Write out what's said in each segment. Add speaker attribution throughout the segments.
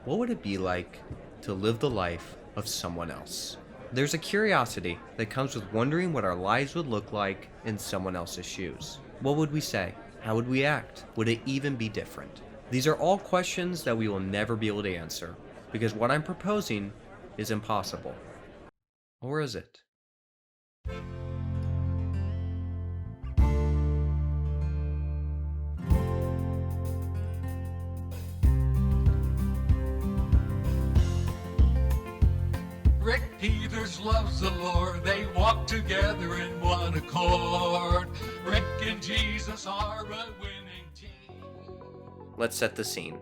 Speaker 1: What would it be like to live the life of someone else? There's a curiosity that comes with wondering what our lives would look like in someone else's shoes. What would we say? How would we act? Would it even be different? These are all questions that we will never be able to answer, because what I'm proposing is impossible. Or is it?
Speaker 2: Rick Peters loves the Lord. They walk together in one accord. Rick and Jesus are a winning team.
Speaker 1: Let's set the scene.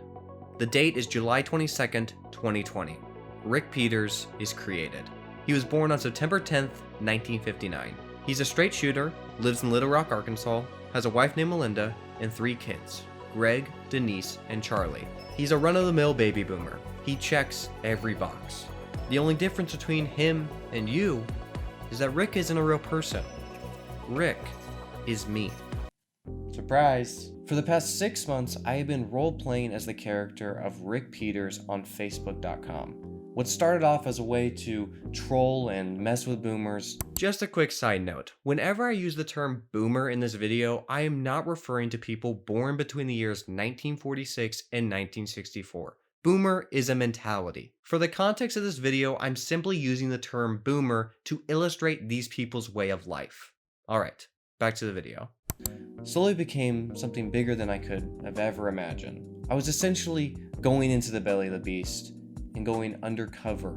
Speaker 1: The date is July 22nd, 2020. Rick Peters is created. He was born on September 10th, 1959. He's a straight shooter, lives in Little Rock, Arkansas, has a wife named Melinda, and 3 kids, Greg, Denise, and Charlie. He's a run-of-the-mill baby boomer. He checks every box. The only difference between him and you is that Rick isn't a real person. Rick is me. Surprise! For the past 6 months, I have been role-playing as the character of Rick Peters on Facebook.com. What started off as a way to troll and mess with boomers. Just a quick side note, whenever I use the term boomer in this video, I am not referring to people born between the years 1946 and 1964. Boomer is a mentality. For the context of this video, I'm simply using the term boomer to illustrate these people's way of life. Alright, back to the video. Slowly became something bigger than I could have ever imagined. I was essentially going into the belly of the beast and going undercover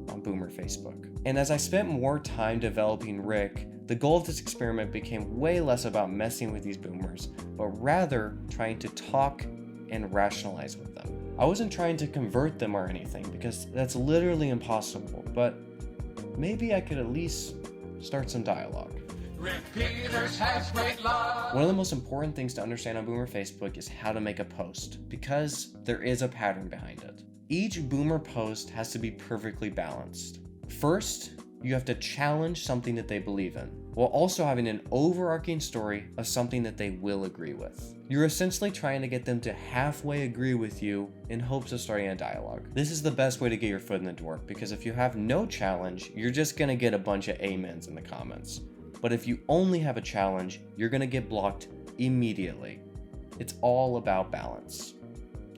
Speaker 1: on Boomer Facebook. And as I spent more time developing Rick, the goal of this experiment became way less about messing with these boomers, but rather trying to talk and rationalize with them. I wasn't trying to convert them or anything, because that's literally impossible, but maybe I could at least start some dialogue.
Speaker 2: Rick Peters has great love.
Speaker 1: One of the most important things to understand on Boomer Facebook is how to make a post, because there is a pattern behind it. Each Boomer post has to be perfectly balanced. First, you have to challenge something that they believe in, while also having an overarching story of something that they will agree with. You're essentially trying to get them to halfway agree with you in hopes of starting a dialogue. This is the best way to get your foot in the door, because if you have no challenge, you're just gonna get a bunch of amens in the comments. But if you only have a challenge, you're gonna get blocked immediately. It's all about balance.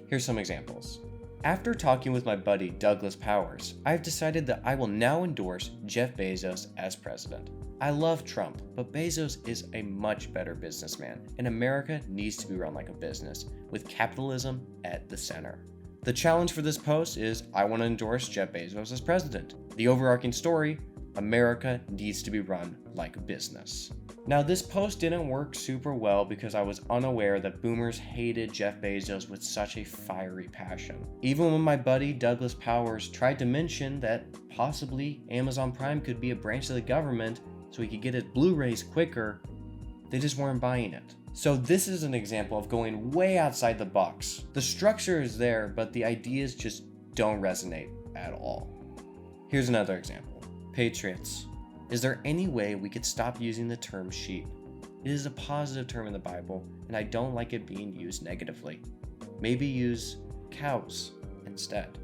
Speaker 1: Here's some examples. After talking with my buddy Douglas Powers, I've decided that I will now endorse Jeff Bezos as president. I love Trump, but Bezos is a much better businessman, and America needs to be run like a business, with capitalism at the center. The challenge for this post is I want to endorse Jeff Bezos as president. The overarching story, America needs to be run like a business. Now, this post didn't work super well because I was unaware that boomers hated Jeff Bezos with such a fiery passion. Even when my buddy Douglas Powers tried to mention that possibly Amazon Prime could be a branch of the government so he could get his Blu-rays quicker, they just weren't buying it. So this is an example of going way outside the box. The structure is there, but the ideas just don't resonate at all. Here's another example. Patriots. Is there any way we could stop using the term sheep? It is a positive term in the Bible, and I don't like it being used negatively. Maybe use cows instead.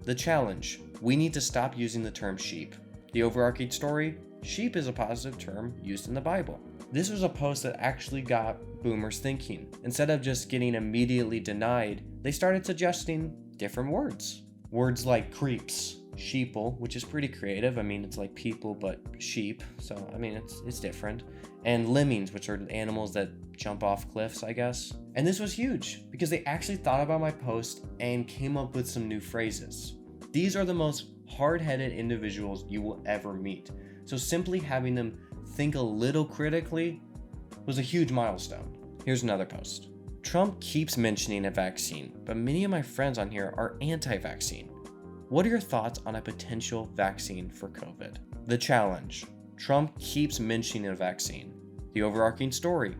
Speaker 1: The challenge, we need to stop using the term sheep. The overarching story, sheep is a positive term used in the Bible. This was a post that actually got boomers thinking. Instead of just getting immediately denied, they started suggesting different words. Words like creeps, sheeple, which is pretty creative. I mean, it's like people but sheep, so I mean it's different. And lemmings, which are animals that jump off cliffs, I guess. And this was huge because they actually thought about my post and came up with some new phrases. These are the most hard-headed individuals you will ever meet. So simply having them think a little critically was a huge milestone. Here's another post. Trump keeps mentioning a vaccine, but many of my friends on here are anti-vaccine. What are your thoughts on a potential vaccine for COVID? The challenge. Trump keeps mentioning a vaccine. The overarching story.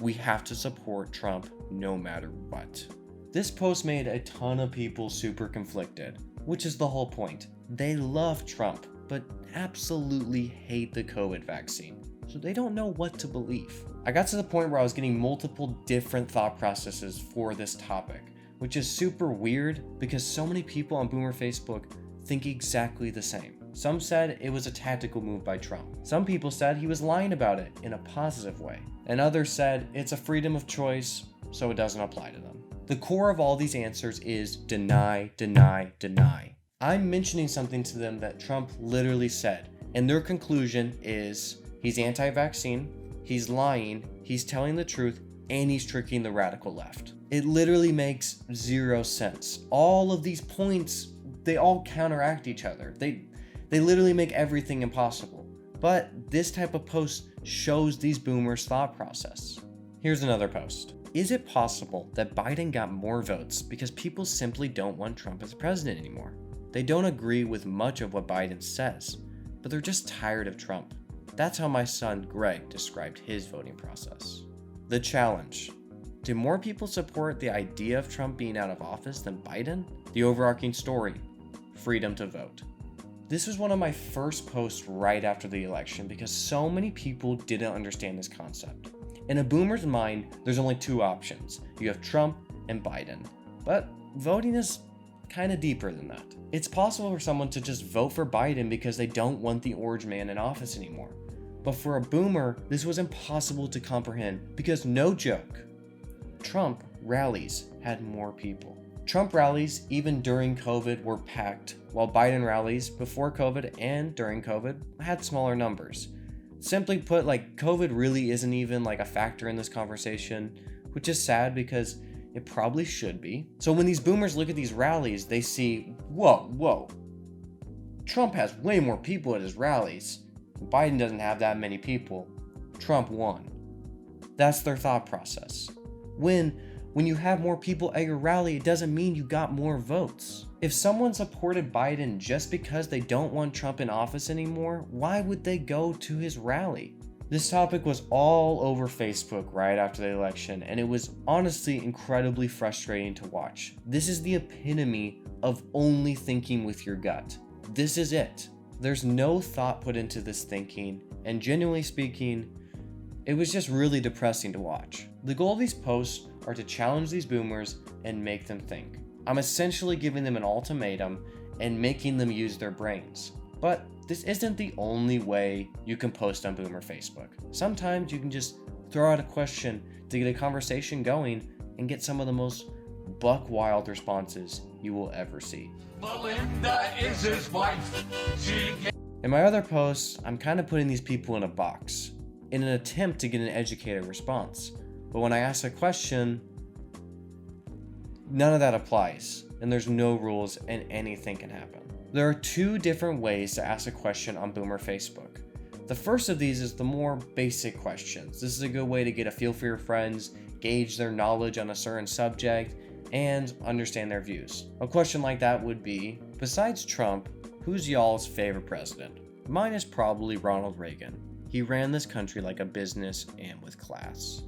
Speaker 1: We have to support Trump no matter what. This post made a ton of people super conflicted, which is the whole point. They love Trump, but absolutely hate the COVID vaccine, so they don't know what to believe. I got to the point where I was getting multiple different thought processes for this topic. which is super weird because so many people on Boomer Facebook think exactly the same. Some said it was a tactical move by Trump. Some people said he was lying about it in a positive way. And others said it's a freedom of choice, so it doesn't apply to them. The core of all these answers is deny, deny, deny. I'm mentioning something to them that Trump literally said, and their conclusion is he's anti-vaccine, he's lying, he's telling the truth, and he's tricking the radical left. It literally makes zero sense. All of these points, they all counteract each other. They literally make everything impossible. But this type of post shows these boomers' thought process. Here's another post. Is it possible that Biden got more votes because people simply don't want Trump as president anymore? They don't agree with much of what Biden says, but they're just tired of Trump. That's how my son Greg described his voting process. The challenge. Do more people support the idea of Trump being out of office than Biden? The overarching story. Freedom to vote. This was one of my first posts right after the election because so many people didn't understand this concept. In a boomer's mind, there's only two options. You have Trump and Biden. But voting is kind of deeper than that. It's possible for someone to just vote for Biden because they don't want the orange man in office anymore. But for a boomer, this was impossible to comprehend because, no joke, Trump rallies had more people. Trump rallies, even during COVID, were packed, while Biden rallies before COVID and during COVID had smaller numbers. Simply put, COVID really isn't even a factor in this conversation, which is sad because it probably should be. So when these boomers look at these rallies, they see, whoa, Trump has way more people at his rallies. Biden doesn't have that many people. Trump won. That's their thought process. When you have more people at your rally, it doesn't mean you got more votes. If someone supported Biden just because they don't want Trump in office anymore, why would they go to his rally? This topic was all over Facebook right after the election, and it was honestly incredibly frustrating to watch. This is the epitome of only thinking with your gut. This is it. There's no thought put into this thinking, and genuinely speaking, it was just really depressing to watch. The goal of these posts are to challenge these boomers and make them think. I'm essentially giving them an ultimatum and making them use their brains. But this isn't the only way you can post on Boomer Facebook. Sometimes you can just throw out a question to get a conversation going and get some of the most buck wild responses you will ever see.
Speaker 2: Melinda is his wife.
Speaker 1: In my other posts, I'm kind of putting these people in a box in an attempt to get an educated response. But when I ask a question, none of that applies, and there's no rules and anything can happen. There are two different ways to ask a question on Boomer Facebook. The first of these is the more basic questions. This is a good way to get a feel for your friends, gauge their knowledge on a certain subject, and understand their views. A question like that would be, besides Trump, who's y'all's favorite president? Mine is probably Ronald Reagan. He ran this country like a business and with class.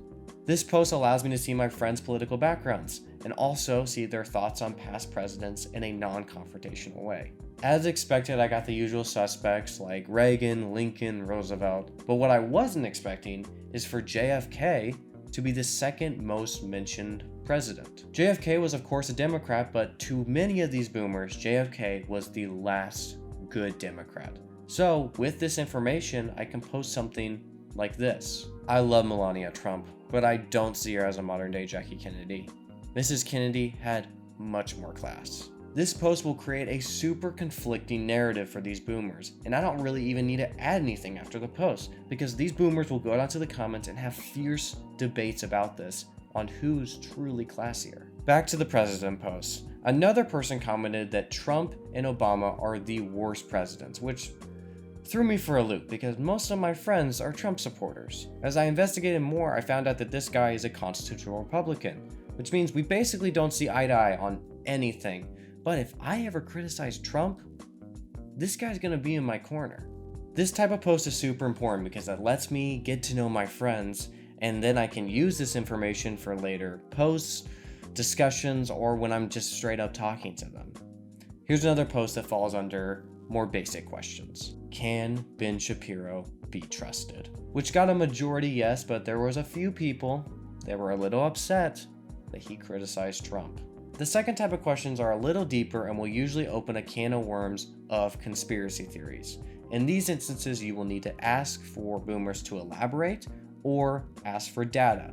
Speaker 1: This post allows me to see my friends' political backgrounds and also see their thoughts on past presidents in a non-confrontational way. As expected, I got the usual suspects like Reagan, Lincoln, Roosevelt, but what I wasn't expecting is for JFK to be the second most mentioned president. JFK was of course a Democrat, but to many of these boomers, JFK was the last good Democrat. So with this information, I can post something like this. I love Melania Trump, but I don't see her as a modern day Jackie Kennedy. Mrs. Kennedy had much more class. This post will create a super conflicting narrative for these boomers, and I don't really even need to add anything after the post, because these boomers will go down to the comments and have fierce debates about this on who's truly classier. Back to the president post. Another person commented that Trump and Obama are the worst presidents, which threw me for a loop because most of my friends are Trump supporters. As I investigated more, I found out that this guy is a constitutional Republican, which means we basically don't see eye to eye on anything. But if I ever criticize Trump, this guy's gonna be in my corner. This type of post is super important because it lets me get to know my friends, and then I can use this information for later posts, discussions, or when I'm just straight up talking to them. Here's another post that falls under more basic questions. Can Ben Shapiro be trusted? Which got a majority yes, but there was a few people that were a little upset that he criticized Trump. The second type of questions are a little deeper and will usually open a can of worms of conspiracy theories. In these instances, you will need to ask for boomers to elaborate or ask for data.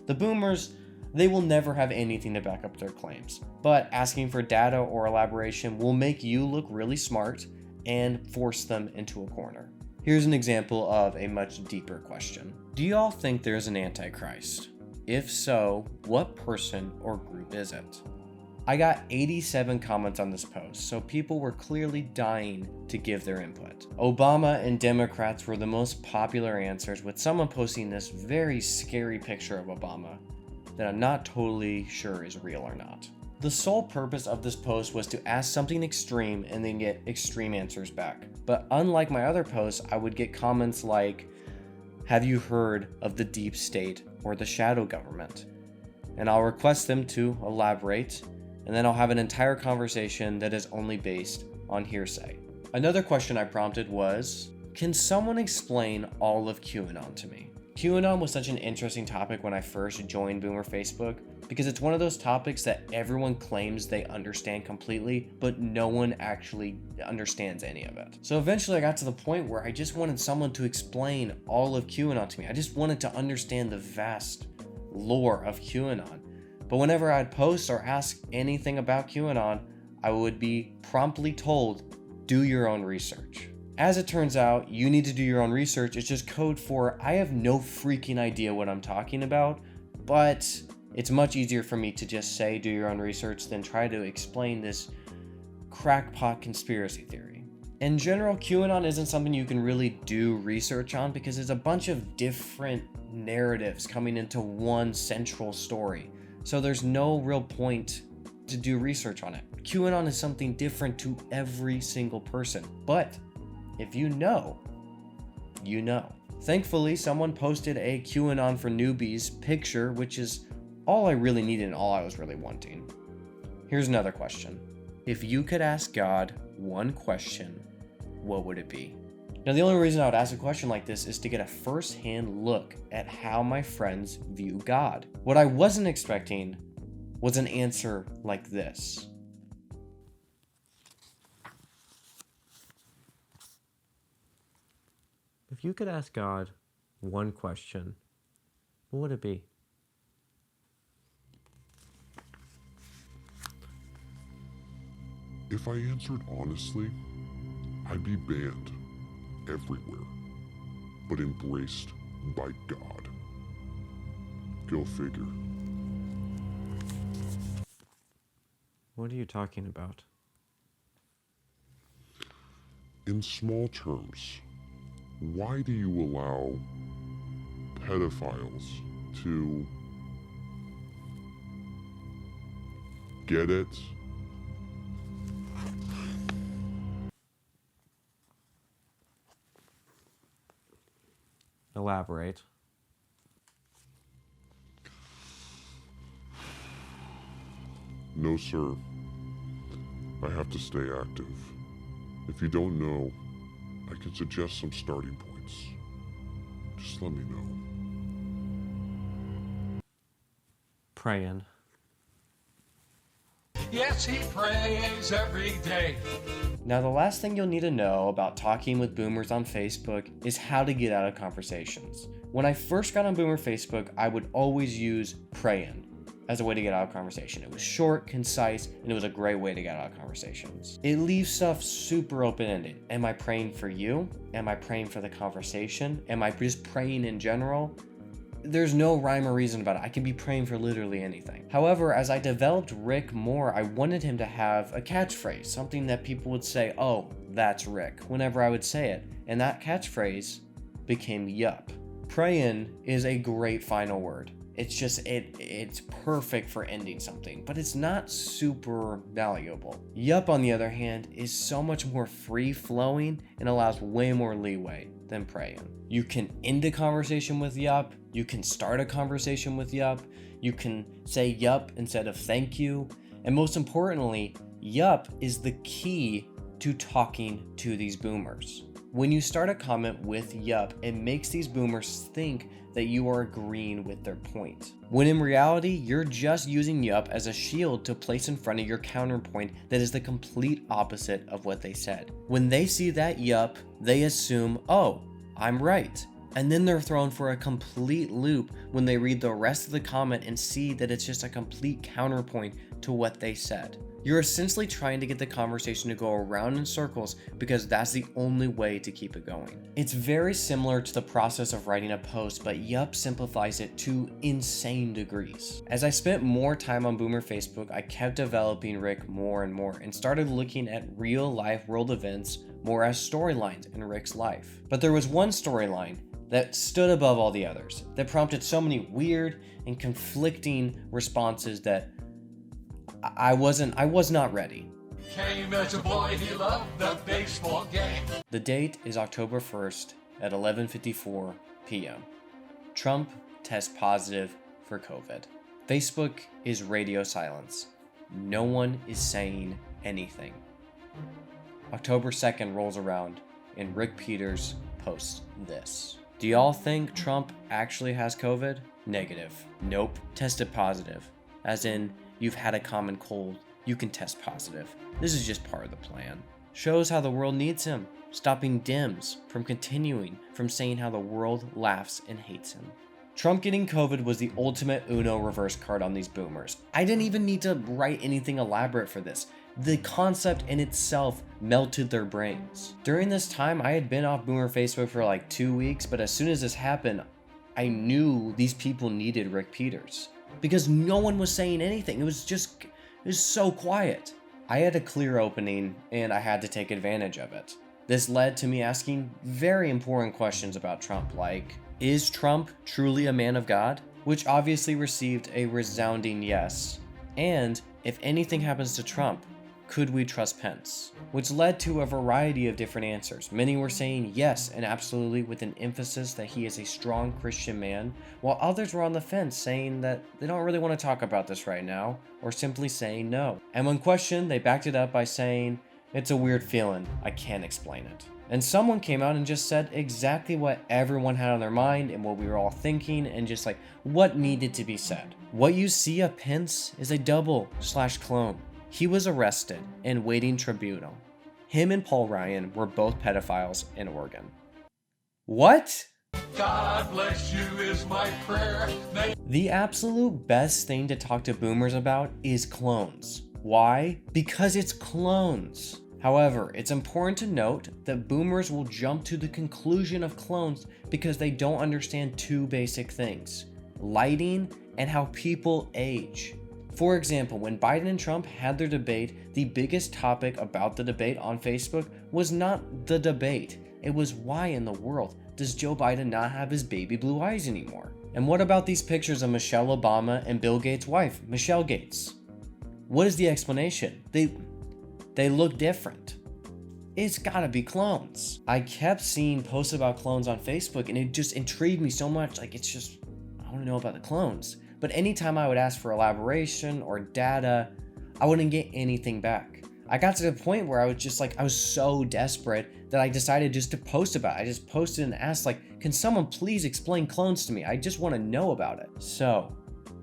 Speaker 1: The boomers, they will never have anything to back up their claims, but asking for data or elaboration will make you look really smart and force them into a corner. Here's an example of a much deeper question. Do you all think there's an Antichrist? If so, what person or group is it? I got 87 comments on this post, so people were clearly dying to give their input. Obama and Democrats were the most popular answers, with someone posting this very scary picture of Obama that I'm not totally sure is real or not. The sole purpose of this post was to ask something extreme and then get extreme answers back. But unlike my other posts, I would get comments like, have you heard of the deep state or the shadow government? And I'll request them to elaborate, and then I'll have an entire conversation that is only based on hearsay. Another question I prompted was, can someone explain all of QAnon to me? QAnon was such an interesting topic when I first joined Boomer Facebook, because it's one of those topics that everyone claims they understand completely, but no one actually understands any of it. So eventually I got to the point where I just wanted someone to explain all of QAnon to me. I just wanted to understand the vast lore of QAnon. But whenever I'd post or ask anything about QAnon, I would be promptly told, do your own research. As it turns out, you need to do your own research. It's just code for, I have no freaking idea what I'm talking about, but it's much easier for me to just say do your own research than try to explain this crackpot conspiracy theory. In general, QAnon isn't something you can really do research on because it's a bunch of different narratives coming into one central story. So there's no real point to do research on it. QAnon is something different to every single person, but if you know, you know. Thankfully, someone posted a QAnon for newbies picture, which is all I really needed and all I was really wanting. Here's another question. If you could ask God one question, what would it be? Now, the only reason I would ask a question like this is to get a first-hand look at how my friends view God. What I wasn't expecting was an answer like this. If you could ask God one question, what would it be?
Speaker 3: If I answered honestly, I'd be banned everywhere, but embraced by God. Go figure.
Speaker 1: What are you talking about?
Speaker 3: In small terms, why do you allow pedophiles to get it?
Speaker 1: Elaborate.
Speaker 3: No, sir. I have to stay active. If you don't know, I can suggest some starting points. Just let me know.
Speaker 1: Prayin.
Speaker 2: Yes, he prays every day.
Speaker 1: Now, the last thing you'll need to know about talking with boomers on Facebook is how to get out of conversations. When I first got on Boomer Facebook, I would always use prayin as a way to get out of conversation. It was short, concise, and it was a great way to get out of conversations. It leaves stuff super open-ended. Am I praying for you? Am I praying for the conversation? Am I just praying in general? There's no rhyme or reason about it. I can be praying for literally anything. However, as I developed Rick more, I wanted him to have a catchphrase, something that people would say, oh, that's Rick, whenever I would say it. And that catchphrase became Yup. Prayin is a great final word. It's just, it's perfect for ending something, but it's not super valuable. Yup, on the other hand, is so much more free-flowing and allows way more leeway than prayin. You can end a conversation with yup, you can start a conversation with yup, you can say yup instead of thank you, and most importantly, yup is the key to talking to these boomers. When you start a comment with yup, it makes these boomers think that you are agreeing with their point, when in reality, you're just using yup as a shield to place in front of your counterpoint that is the complete opposite of what they said. When they see that yup, they assume, oh, I'm right. And then they're thrown for a complete loop when they read the rest of the comment and see that it's just a complete counterpoint to what they said. You're essentially trying to get the conversation to go around in circles because that's the only way to keep it going. It's very similar to the process of writing a post, but yup simplifies it to insane degrees. As I spent more time on Boomer Facebook, I kept developing Rick more and more and started looking at real life world events more as storylines in Rick's life. But there was one storyline that stood above all the others, that prompted so many weird and conflicting responses that I was not ready.
Speaker 2: Came as a boy, he loved the baseball game.
Speaker 1: The date is October 1st at 11:54 p.m. Trump tests positive for COVID. Facebook is radio silence. No one is saying anything. October 2nd rolls around and Rick Peters posts this. Do y'all think Trump actually has COVID? Negative. Nope. Tested positive. As in, you've had a common cold, you can test positive. This is just part of the plan. Shows how the world needs him, stopping Dems from continuing from saying how the world laughs and hates him. Trump getting COVID was the ultimate Uno reverse card on these boomers. I didn't even need to write anything elaborate for this. The concept in itself melted their brains. During this time, I had been off Boomer Facebook for like 2 weeks, but as soon as this happened, I knew these people needed Rick Peters. Because no one was saying anything. It was so quiet. I had a clear opening and I had to take advantage of it. This led to me asking very important questions about Trump, like, is Trump truly a man of God? Which obviously received a resounding yes. And if anything happens to Trump, could we trust Pence? Which led to a variety of different answers. Many were saying yes and absolutely with an emphasis that he is a strong Christian man, while others were on the fence saying that they don't really want to talk about this right now, or simply saying no. And when questioned, they backed it up by saying, it's a weird feeling, I can't explain it. And someone came out and just said exactly what everyone had on their mind and what we were all thinking and just like what needed to be said. What you see of Pence is a double/clone. He was arrested and waiting tribunal. Him and Paul Ryan were both pedophiles in Oregon. What?
Speaker 2: God bless you is my prayer.
Speaker 1: The absolute best thing to talk to boomers about is clones. Why? Because it's clones. However, it's important to note that boomers will jump to the conclusion of clones because they don't understand two basic things: lighting and how people age. For example, when Biden and Trump had their debate, the biggest topic about the debate on Facebook was not the debate. It was why in the world does Joe Biden not have his baby blue eyes anymore? And what about these pictures of Michelle Obama and Bill Gates' wife, Michelle Gates? What is the explanation? They look different. It's gotta be clones. I kept seeing posts about clones on Facebook and it just intrigued me so much. Like, it's just, I wanna know about the clones. But anytime I would ask for elaboration or data, I wouldn't get anything back. I got to the point where I was just like, I was so desperate that I decided just to post about it. I just posted and asked like, can someone please explain clones to me? I just want to know about it. So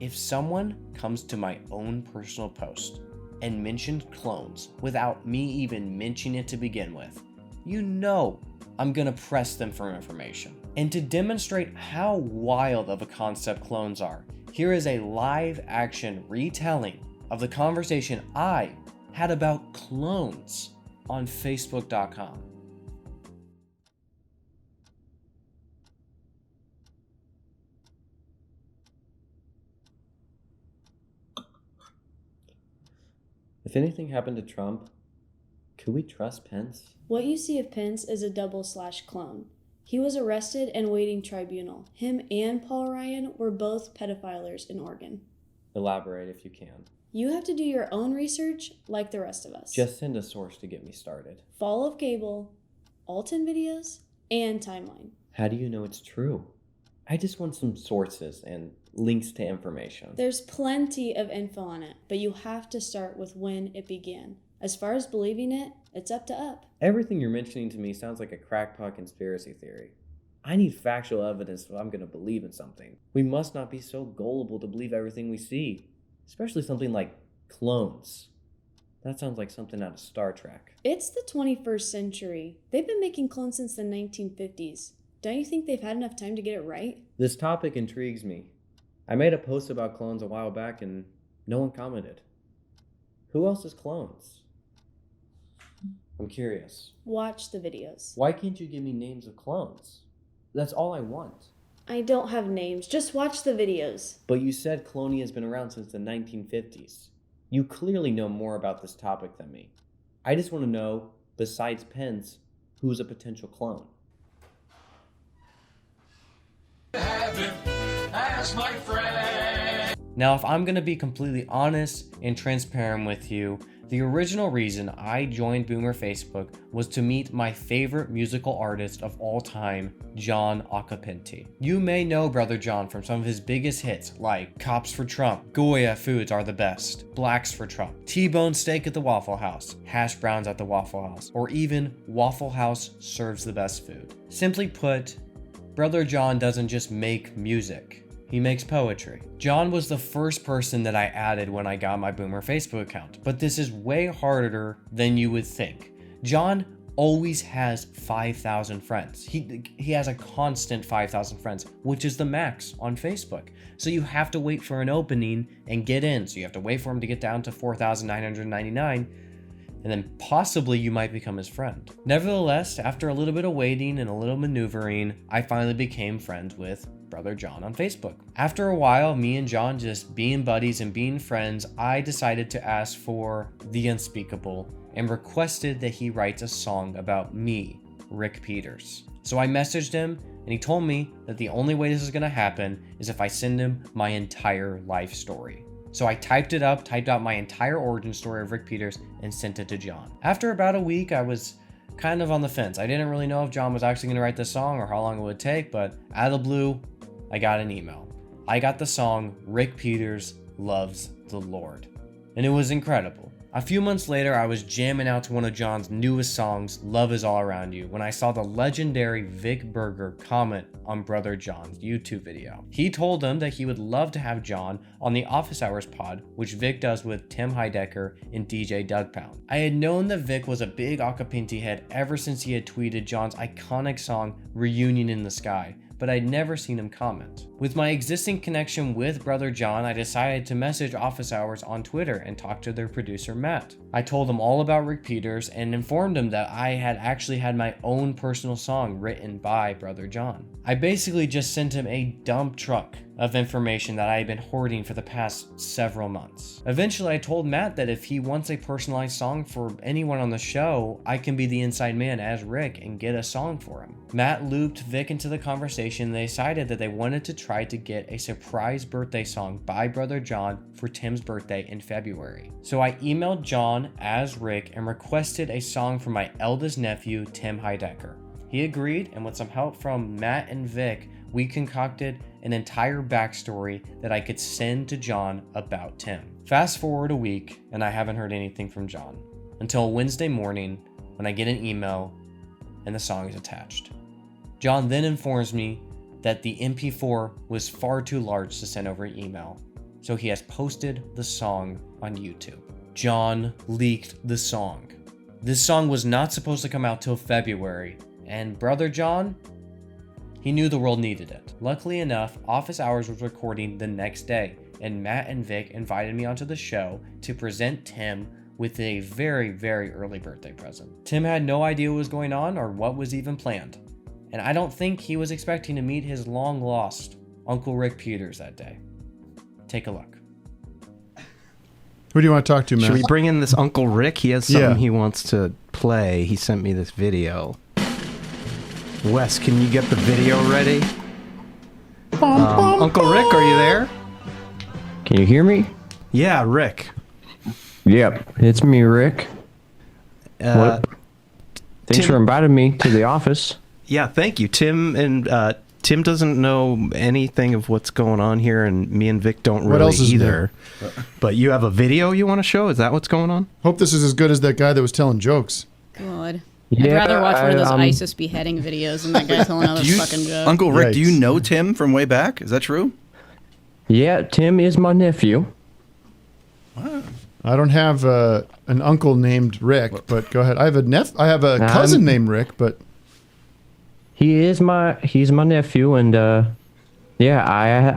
Speaker 1: if someone comes to my own personal post and mentions clones without me even mentioning it to begin with, you know I'm gonna press them for information. And to demonstrate how wild of a concept clones are, here is a live action retelling of the conversation I had about clones on Facebook.com. If anything happened to Trump, could we trust Pence?
Speaker 4: What you see of Pence is a double/clone. He was arrested and waiting tribunal. Him and Paul Ryan were both pedophilers in Oregon.
Speaker 1: Elaborate if you can.
Speaker 4: You have to do your own research like the rest of us.
Speaker 1: Just send a source to get me started.
Speaker 4: Fall of Cable, Alton videos, and timeline.
Speaker 1: How do you know it's true? I just want some sources and links to information.
Speaker 4: There's plenty of info on it, but you have to start with when it began. As far as believing it, it's up to Up.
Speaker 1: Everything you're mentioning to me sounds like a crackpot conspiracy theory. I need factual evidence if I'm going to believe in something. We must not be so gullible to believe everything we see, especially something like clones. That sounds like something out of Star Trek.
Speaker 4: It's the 21st century. They've been making clones since the 1950s. Don't you think they've had enough time to get it right?
Speaker 1: This topic intrigues me. I made a post about clones a while back and no one commented. Who else is clones? I'm curious.
Speaker 4: Watch the videos.
Speaker 1: Why can't you give me names of clones? That's all I want.
Speaker 4: I don't have names. Just watch the videos.
Speaker 1: But you said cloning has been around since the 1950s. You clearly know more about this topic than me. I just want to know, besides Pence, who's a potential clone.
Speaker 2: Have him as my friend.
Speaker 1: Now, if I'm going to be completely honest and transparent with you, the original reason I joined Boomer Facebook was to meet my favorite musical artist of all time, John Acapinti. You may know Brother John from some of his biggest hits like Cops for Trump, Goya Foods Are the Best, Blacks for Trump, T-Bone Steak at the Waffle House, Hash Browns at the Waffle House, or even Waffle House Serves the Best Food. Simply put, Brother John doesn't just make music. He makes poetry. John was the first person that I added when I got my Boomer Facebook account, but this is way harder than you would think. John always has 5,000 friends. He has a constant 5,000 friends, which is the max on Facebook. So you have to wait for an opening and get in. So you have to wait for him to get down to 4,999, and then possibly you might become his friend. Nevertheless, after a little bit of waiting and a little maneuvering, I finally became friends with Brother John on Facebook. After a while, me and John just being buddies and being friends, I decided to ask for the unspeakable and requested that he writes a song about me, Rick Peters. So I messaged him and he told me that the only way this is gonna happen is if I send him my entire life story. So I typed out my entire origin story of Rick Peters and sent it to John. After about a week, I was kind of on the fence. I didn't really know if John was actually gonna write this song or how long it would take, but out of the blue, I got an email. I got the song Rick Peters Loves the Lord, and it was incredible. A few months later, I was jamming out to one of John's newest songs, Love Is All Around You, when I saw the legendary Vic Berger comment on Brother John's YouTube video. He told him that he would love to have John on the Office Hours pod, which Vic does with Tim Heidecker and DJ Doug Pound. I had known that Vic was a big Acapinti head ever since he had tweeted John's iconic song, Reunion in the Sky, but I'd never seen him comment. With my existing connection with Brother John, I decided to message Office Hours on Twitter and talk to their producer, Matt. I told him all about Rick Peters and informed him that I had actually had my own personal song written by Brother John. I basically just sent him a dump truck of information that I had been hoarding for the past several months. Eventually, I told Matt that if he wants a personalized song for anyone on the show, I can be the inside man as Rick and get a song for him. Matt looped Vic into the conversation. They decided that they wanted to try to get a surprise birthday song by Brother John for Tim's birthday in February. So I emailed John as Rick and requested a song for my eldest nephew, Tim Heidecker. He agreed, and with some help from Matt and Vic, we concocted an entire backstory that I could send to John about Tim. Fast forward a week, and I haven't heard anything from John until Wednesday morning when I get an email and the song is attached. John then informs me that the MP4 was far too large to send over email, so he has posted the song on YouTube. John leaked the song. This song was not supposed to come out till February, and Brother John, he knew the world needed it. Luckily enough, Office Hours was recording the next day, and Matt and Vic invited me onto the show to present Tim with a very, very early birthday present. Tim had no idea what was going on or what was even planned, and I don't think he was expecting to meet his long-lost Uncle Rick Peters that day. Take a look.
Speaker 5: Who do you want to talk to, man?
Speaker 6: Should we bring in this Uncle Rick? He has something he wants to play. He sent me this video. Wes, can you get the video ready? Uncle Rick, are you there?
Speaker 7: Can you hear me?
Speaker 6: Yeah, Rick.
Speaker 7: Yep, it's me, Rick. What? Thanks for inviting me to the office.
Speaker 6: Yeah, thank you. Tim and Tim doesn't know anything of what's going on here, and me and Vic don't
Speaker 5: What
Speaker 6: really
Speaker 5: else is
Speaker 6: either. But you have a video you want to show? Is that what's going on?
Speaker 5: Hope this is as good as that guy that was telling jokes.
Speaker 8: God.
Speaker 7: Yeah,
Speaker 8: I'd rather watch one of those
Speaker 7: I,
Speaker 8: ISIS beheading videos than that guy telling another fucking joke.
Speaker 9: Uncle Rick, do you
Speaker 5: Yikes.
Speaker 9: know Tim from way back? Is that true?
Speaker 7: Yeah, Tim is my nephew.
Speaker 5: I don't have an uncle named Rick, but go ahead. I have a cousin named Rick, but
Speaker 7: He's my nephew, and yeah,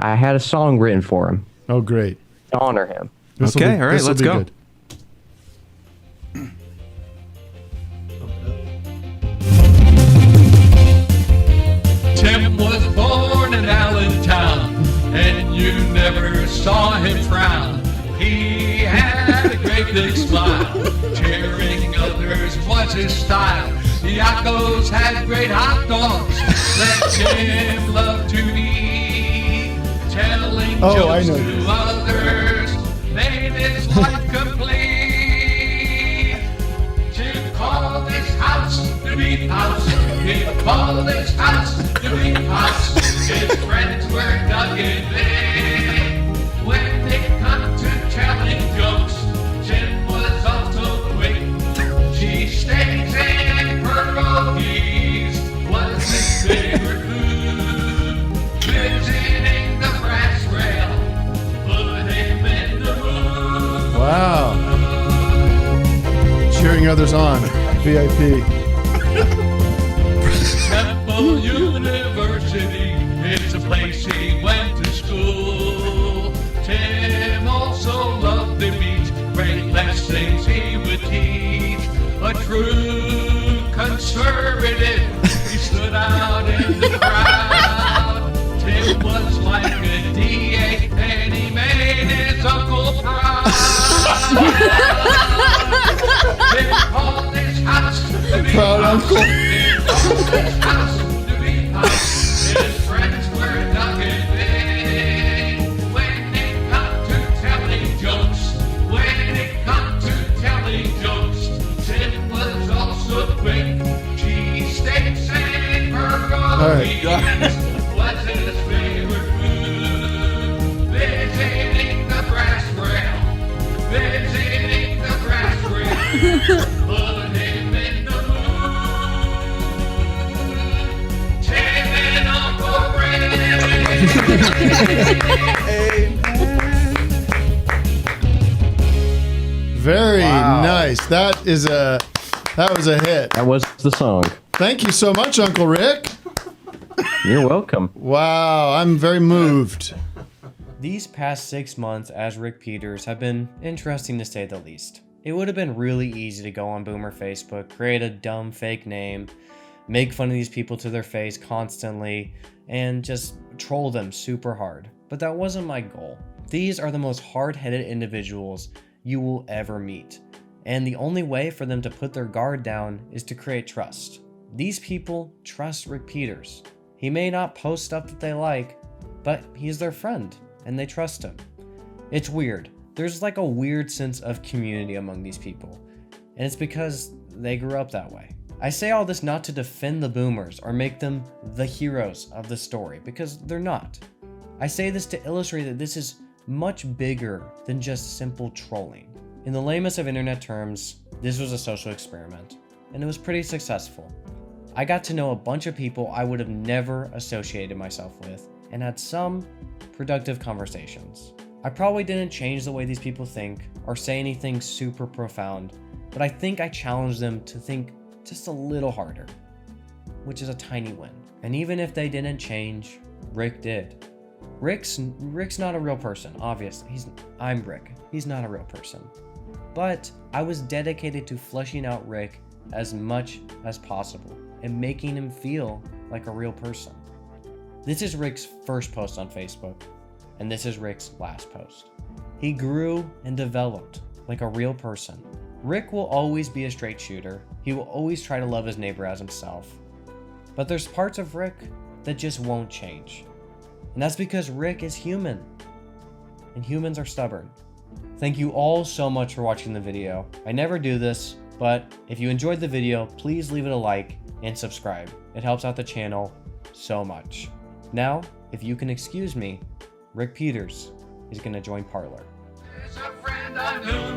Speaker 7: I had a song written for him
Speaker 5: oh great.
Speaker 7: to honor him.
Speaker 5: This'll
Speaker 6: Okay,
Speaker 5: be-
Speaker 6: all right,
Speaker 5: this'll
Speaker 6: let's
Speaker 5: be
Speaker 6: go.
Speaker 5: good.
Speaker 2: Tim was born in Allentown, and you never saw him frown. He had a great big smile, cheering others was his style. The Yakkos had great hot dogs that Tim loved to eat. Telling
Speaker 5: Oh, I
Speaker 2: jokes
Speaker 5: know
Speaker 2: to
Speaker 5: this.
Speaker 2: others made his life complete. To call this house the Beef House, he called this house the Beef House. His friends were dug in big. When they come to telling jokes, Tim was also quick. Cheesesteaks and pierogies was his favorite food. Visiting the brass rail put him in the mood.
Speaker 5: Wow. Cheering others on. VIP.
Speaker 2: Temple University is a place he went to school. Tim also loved the beach, great lessons he would teach. A true conservative, he stood out in the crowd. Tim was like a DA, and he made his uncle proud. Tim called his house the Beef
Speaker 5: Proud
Speaker 2: House.
Speaker 5: uncle.
Speaker 2: Tim called his house the Beef House. His friends were ducking big. When it come to telling jokes, Tim was also quick. Cheesesteaks and pierogies was his favorite food. Visiting the brass rail, put him in the mood. Tim and Uncle
Speaker 5: Very nice. That was a hit.
Speaker 7: That was the song.
Speaker 5: Thank you so much, Uncle Rick.
Speaker 7: You're welcome.
Speaker 5: Wow, I'm very moved.
Speaker 1: These past 6 months as Rick Peters have been interesting to say the least. It would have been really easy to go on Boomer Facebook, create a dumb fake name, make fun of these people to their face constantly, and just troll them super hard. But that wasn't my goal. These are the most hard-headed individuals you will ever meet. And the only way for them to put their guard down is to create trust. These people trust Rick Peters. He may not post stuff that they like, but he's their friend, and they trust him. It's weird. There's like a weird sense of community among these people, and it's because they grew up that way. I say all this not to defend the boomers or make them the heroes of the story, because they're not. I say this to illustrate that this is much bigger than just simple trolling. In the lamest of internet terms, this was a social experiment, and it was pretty successful. I got to know a bunch of people I would have never associated myself with, and had some productive conversations. I probably didn't change the way these people think or say anything super profound, but I think I challenged them to think just a little harder, which is a tiny win. And even if they didn't change, Rick did. Rick's not a real person, obviously. I'm Rick. He's not a real person. But I was dedicated to fleshing out Rick as much as possible and making him feel like a real person. This is Rick's first post on Facebook, and this is Rick's last post. He grew and developed like a real person. Rick will always be a straight shooter. He will always try to love his neighbor as himself. But there's parts of Rick that just won't change. And that's because Rick is human, and humans are stubborn. Thank you all so much for watching the video. I never do this, but if you enjoyed the video, please leave it a like and subscribe. It helps out the channel so much. Now, if you can excuse me, Rick Peters is going to join Parlor.
Speaker 2: There's a friend I knew